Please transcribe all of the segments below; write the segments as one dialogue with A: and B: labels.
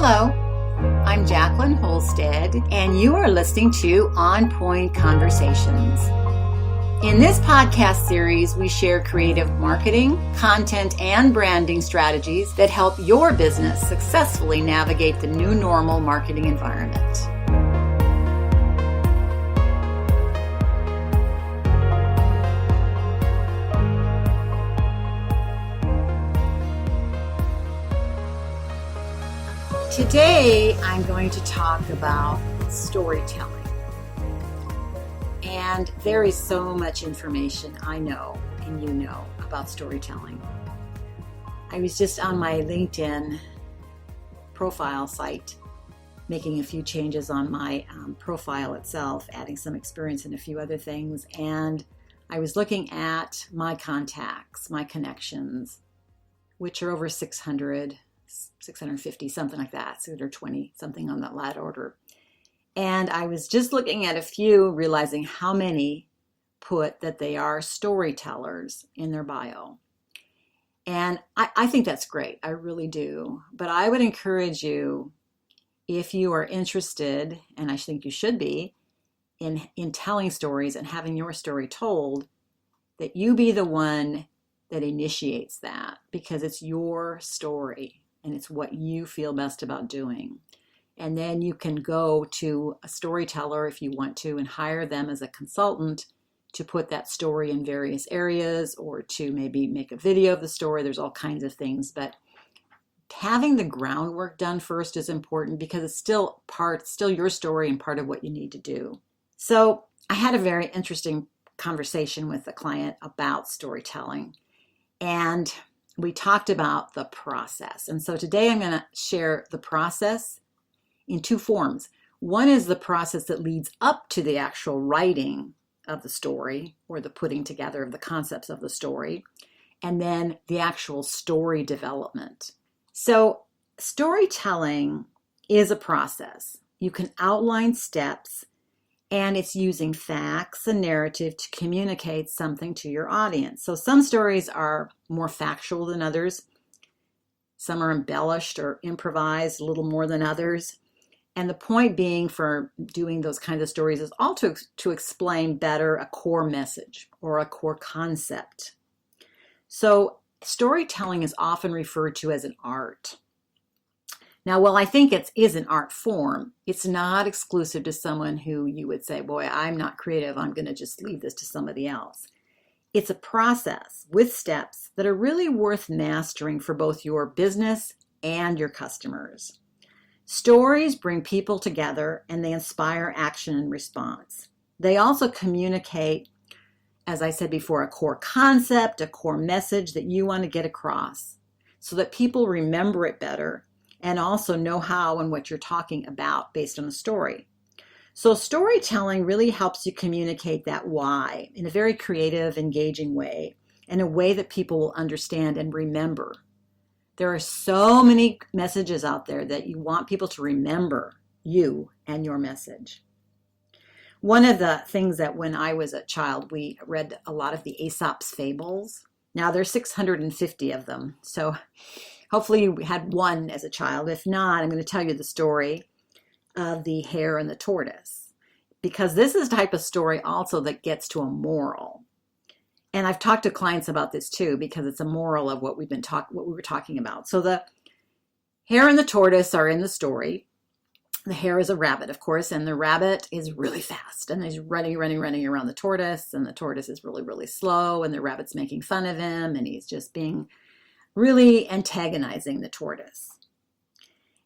A: Hello, I'm Jacqueline Holstead, and you are listening to On Point Conversations. In this podcast series, we share creative marketing, content, and branding strategies that help your business successfully navigate the new normal marketing environment. Today, I'm going to talk about storytelling. And there is so much information I know and you know about storytelling. I was just on my LinkedIn profile site making a few changes on my profile itself, adding some experience and a few other things. And I was looking at my contacts, my connections, which are over 650, something like that, 620, something on that order. And I was just looking at a few, realizing how many put that they are storytellers in their bio. And I think that's great. I really do. But I would encourage you, if you are interested, and I think you should be, in telling stories and having your story told, that you be the one that initiates that, because it's your story. And it's what you feel best about doing. And then you can go to a storyteller if you want to and hire them as a consultant to put that story in various areas, or to maybe make a video of the story. There's all kinds of things, but having the groundwork done first is important, because it's still your story and part of what you need to do. So I had a very interesting conversation with a client about storytelling, and we talked about the process. And so today I'm going to share the process in two forms. One is the process that leads up to the actual writing of the story, or the putting together of the concepts of the story, and then the actual story development. So storytelling is a process. You can outline steps, and it's using facts and narrative to communicate something to your audience. So some stories are more factual than others. Some are embellished or improvised a little more than others. And the point being for doing those kinds of stories is also to explain better a core message or a core concept. So storytelling is often referred to as an art. Now, while I think it is an art form, it's not exclusive to someone who you would say, boy, I'm not creative, I'm going to just leave this to somebody else. It's a process with steps that are really worth mastering for both your business and your customers. Stories bring people together, and they inspire action and response. They also communicate, as I said before, a core concept, a core message that you want to get across, so that people remember it better and also know how and what you're talking about based on the story. So storytelling really helps you communicate that why in a very creative, engaging way, in a way that people will understand and remember. There are so many messages out there that you want people to remember you and your message. One of the things that when I was a child, we read a lot of the Aesop's fables. Now there's 650 of them. So hopefully you had one as a child. If not, I'm going to tell you the story of the hare and the tortoise, because this is the type of story also that gets to a moral. And I've talked to clients about this too, because it's a moral of what we were talking about. So the hare and the tortoise are in the story. The hare is a rabbit, of course, and the rabbit is really fast, and he's running around the tortoise, and the tortoise is really, really slow, and the rabbit's making fun of him, and he's just being really antagonizing the tortoise.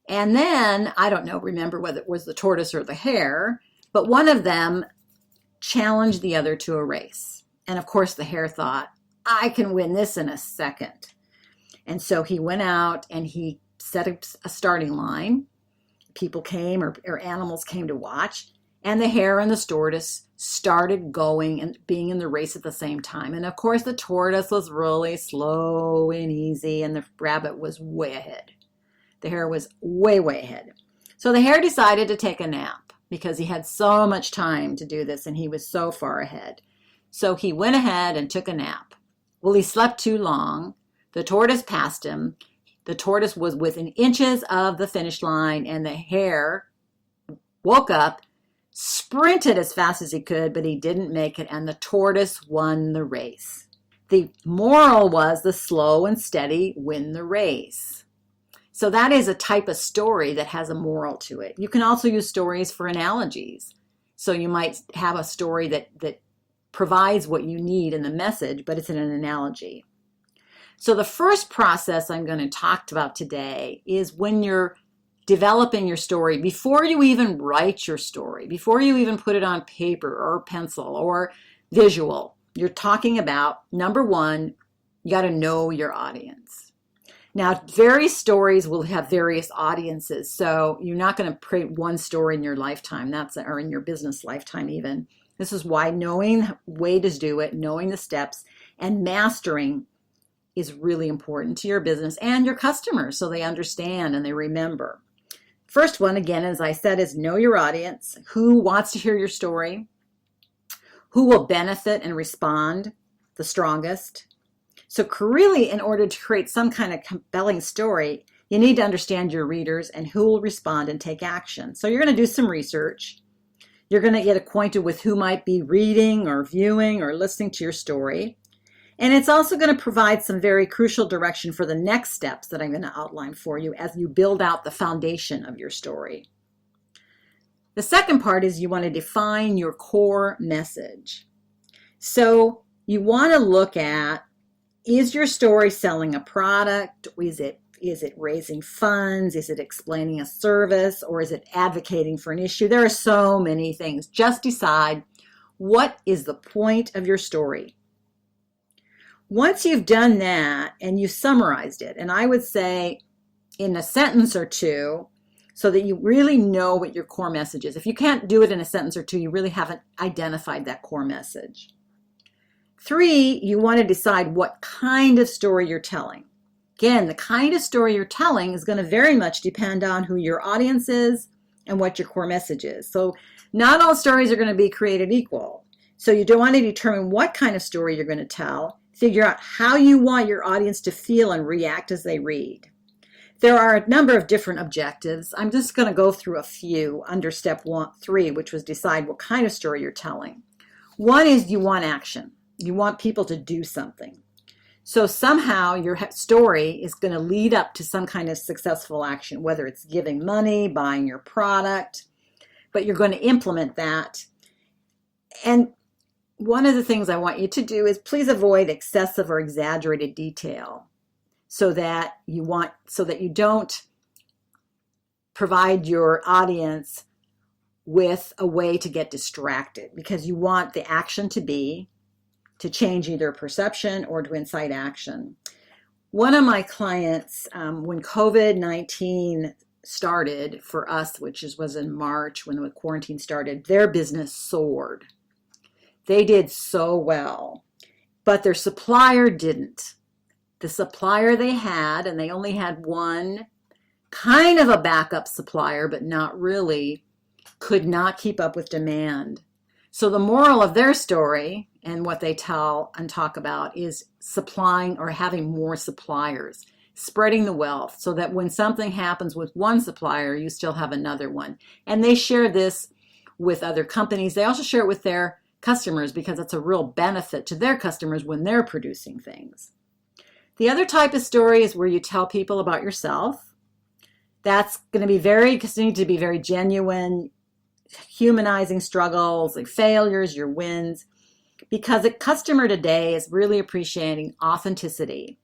A: And then, I don't know, remember whether it was the tortoise or the hare, but one of them challenged the other to a race. And of course, the hare thought, I can win this in a second. And so he went out and he set a starting line. People came, or animals came to watch. And the hare and the tortoise started going and being in the race at the same time. And of course, the tortoise was really slow and easy, and the rabbit was way ahead. The hare was way, way ahead. So the hare decided to take a nap, because he had so much time to do this, and he was so far ahead. So he went ahead and took a nap. Well, he slept too long. The tortoise passed him. The tortoise was within inches of the finish line, and the hare woke up, sprinted as fast as he could, but he didn't make it, and the tortoise won the race. The moral was the slow and steady win the race. So that is a type of story that has a moral to it. You can also use stories for analogies. So you might have a story that provides what you need in the message, but it's in an analogy. So the first process I'm going to talk about today is when you're developing your story, before you even write your story, before you even put it on paper or pencil or visual, you're talking about, number one, you got to know your audience. Now, various stories will have various audiences, so you're not going to create one story in your lifetime, or in your business lifetime even. This is why knowing way to do it, knowing the steps, and mastering is really important to your business and your customers so they understand and they remember. First one, again, as I said, is know your audience. Who wants to hear your story? Who will benefit and respond the strongest? So really, in order to create some kind of compelling story, you need to understand your readers and who will respond and take action. So you're going to do some research. You're going to get acquainted with who might be reading or viewing or listening to your story. And it's also going to provide some very crucial direction for the next steps that I'm going to outline for you as you build out the foundation of your story. The second part is you want to define your core message. So you want to look at, is your story selling a product? Is it raising funds? Is it explaining a service? Or is it advocating for an issue? There are so many things. Just decide, what is the point of your story? Once you've done that and you've summarized it, and I would say in a sentence or two, so that you really know what your core message is. If you can't do it in a sentence or two, you really haven't identified that core message. 3, you want to decide what kind of story you're telling. Again, the kind of story you're telling is going to very much depend on who your audience is and what your core message is. So not all stories are going to be created equal. So you don't want to determine what kind of story you're going to tell. Figure out how you want your audience to feel and react as they read. There are a number of different objectives. I'm just going to go through a few under step 3, which was decide what kind of story you're telling. One is you want action. You want people to do something. So somehow your story is going to lead up to some kind of successful action, whether it's giving money, buying your product, but you're going to implement that. And one of the things I want you to do is please avoid excessive or exaggerated detail so that you don't provide your audience with a way to get distracted, because you want the action to change either perception or to incite action. One of my clients, when COVID-19 started for us, which was in March when the quarantine started, their business soared. They did so well, but their supplier didn't. The supplier they had, and they only had one, kind of a backup supplier, but not really, could not keep up with demand. So the moral of their story and what they tell and talk about is supplying or having more suppliers, spreading the wealth so that when something happens with one supplier, you still have another one. And they share this with other companies. They also share it with their customers because it's a real benefit to their customers when they're producing things. The other type of story is where you tell people about yourself. That's going to be need to be very genuine, humanizing struggles, like failures, your wins, because a customer today is really appreciating authenticity,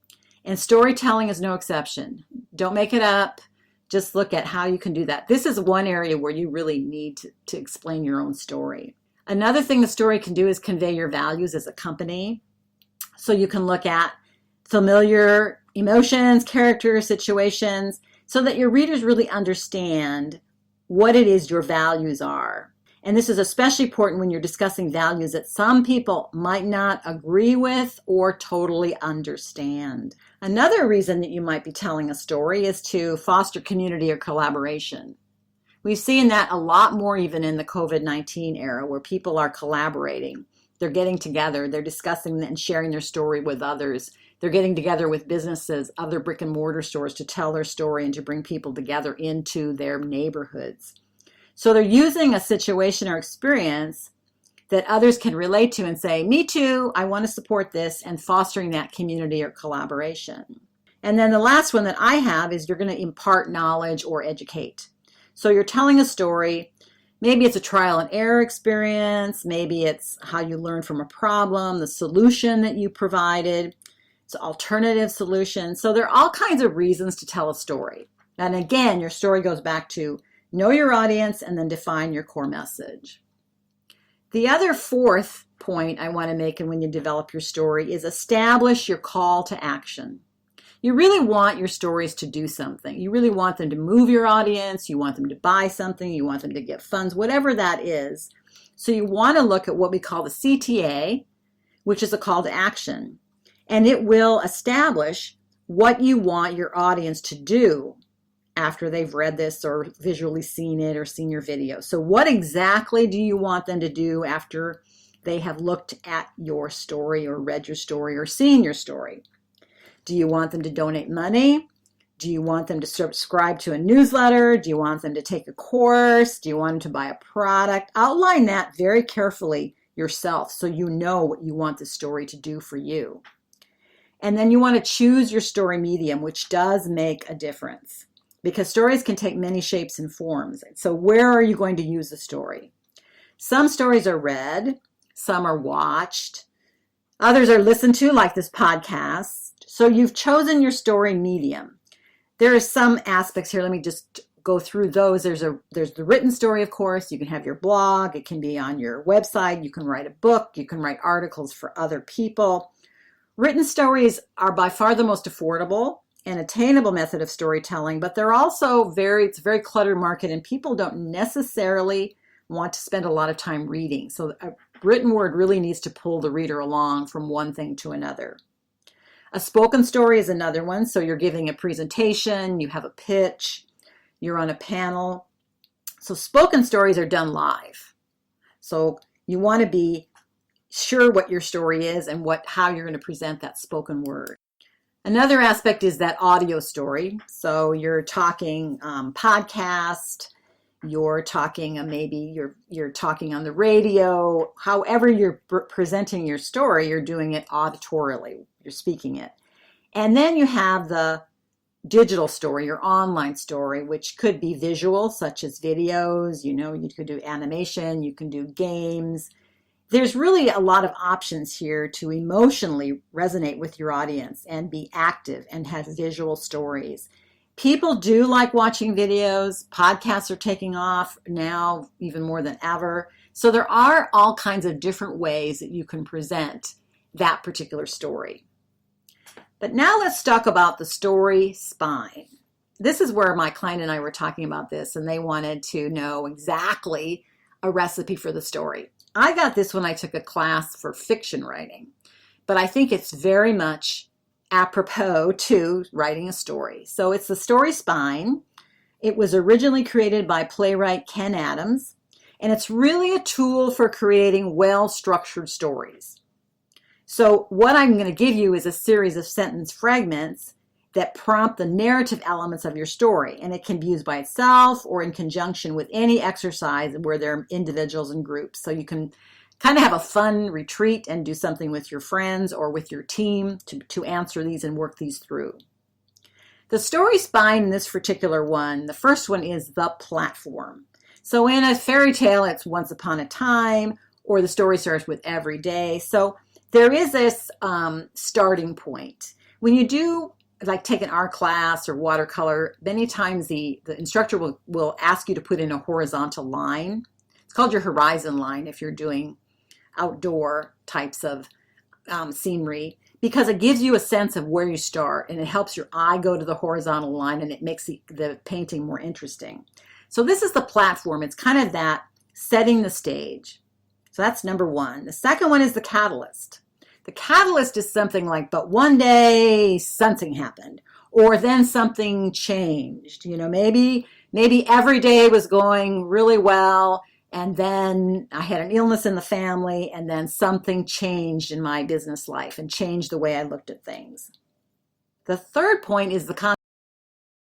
A: and storytelling is no exception. Don't make it up. Just look at how you can do that. This is one area where you really need to explain your own story. Another thing the story can do is convey your values as a company. So you can look at familiar emotions, characters, situations, so that your readers really understand what it is your values are. And this is especially important when you're discussing values that some people might not agree with or totally understand. Another reason that you might be telling a story is to foster community or collaboration. We've seen that a lot more even in the COVID-19 era, where people are collaborating. They're getting together, they're discussing and sharing their story with others. They're getting together with businesses, other brick and mortar stores to tell their story and to bring people together into their neighborhoods. So they're using a situation or experience that others can relate to and say, me too, I want to support this, and fostering that community or collaboration. And then the last one that I have is you're going to impart knowledge or educate. So you're telling a story. Maybe it's a trial and error experience. Maybe it's how you learn from a problem, the solution that you provided. It's alternative solutions. So there are all kinds of reasons to tell a story. And again, your story goes back to know your audience and then define your core message. The other fourth point I want to make when you develop your story is establish your call to action. You really want your stories to do something. You really want them to move your audience. You want them to buy something. You want them to get funds, whatever that is. So you want to look at what we call the CTA, which is a call to action. And it will establish what you want your audience to do after they've read this or visually seen it or seen your video. So what exactly do you want them to do after they have looked at your story or read your story or seen your story? Do you want them to donate money? Do you want them to subscribe to a newsletter? Do you want them to take a course? Do you want them to buy a product? Outline that very carefully yourself so you know what you want the story to do for you. And then you want to choose your story medium, which does make a difference because stories can take many shapes and forms. So where are you going to use the story? Some stories are read, some are watched, others are listened to, like this podcast. So you've chosen your story medium. There are some aspects here. Let me just go through those. There's the written story, of course. You can have your blog. It can be on your website. You can write a book. You can write articles for other people. Written stories are by far the most affordable and attainable method of storytelling, but they're also it's a very cluttered market and people don't necessarily want to spend a lot of time reading. So a written word really needs to pull the reader along from one thing to another. A spoken story is another one. So you're giving a presentation, you have a pitch, you're on a panel. So spoken stories are done live. So you want to be sure what your story is and how you're going to present that spoken word. Another aspect is that audio story. So you're talking podcast, you're talking maybe you're talking on the radio. However you're presenting your story, you're doing it auditorily. You're speaking it. And then you have the digital story, your online story, which could be visual, such as videos. You could do animation, you can do games. There's really a lot of options here to emotionally resonate with your audience and be active and have visual stories. People do like watching videos. Podcasts are taking off now even more than ever. So there are all kinds of different ways that you can present that particular story. But now let's talk about the story spine. This is where my client and I were talking about this, and they wanted to know exactly a recipe for the story. I got this when I took a class for fiction writing, but I think it's very much apropos to writing a story. So it's the story spine. It was originally created by playwright Ken Adams, and it's really a tool for creating well-structured stories. So what I'm going to give you is a series of sentence fragments that prompt the narrative elements of your story, and it can be used by itself or in conjunction with any exercise where there are individuals and groups. So you can kind of have a fun retreat and do something with your friends or with your team to answer these and work these through. The story spine in this particular one, the first one is the platform. So in a fairy tale, it's once upon a time, or the story starts with every day. So there is this starting point. When you do like take an art class or watercolor, many times the instructor will ask you to put in a horizontal line. It's called your horizon line if you're doing outdoor types of scenery, because it gives you a sense of where you start and it helps your eye go to the horizontal line and it makes the painting more interesting. So this is the platform. It's kind of that setting the stage. So that's number one. The second one is the catalyst. The catalyst is something like, but one day something happened, or then something changed. Maybe every day was going really well, And then I had an illness in the family, and then something changed in my business life and changed the way I looked at things. The third point is the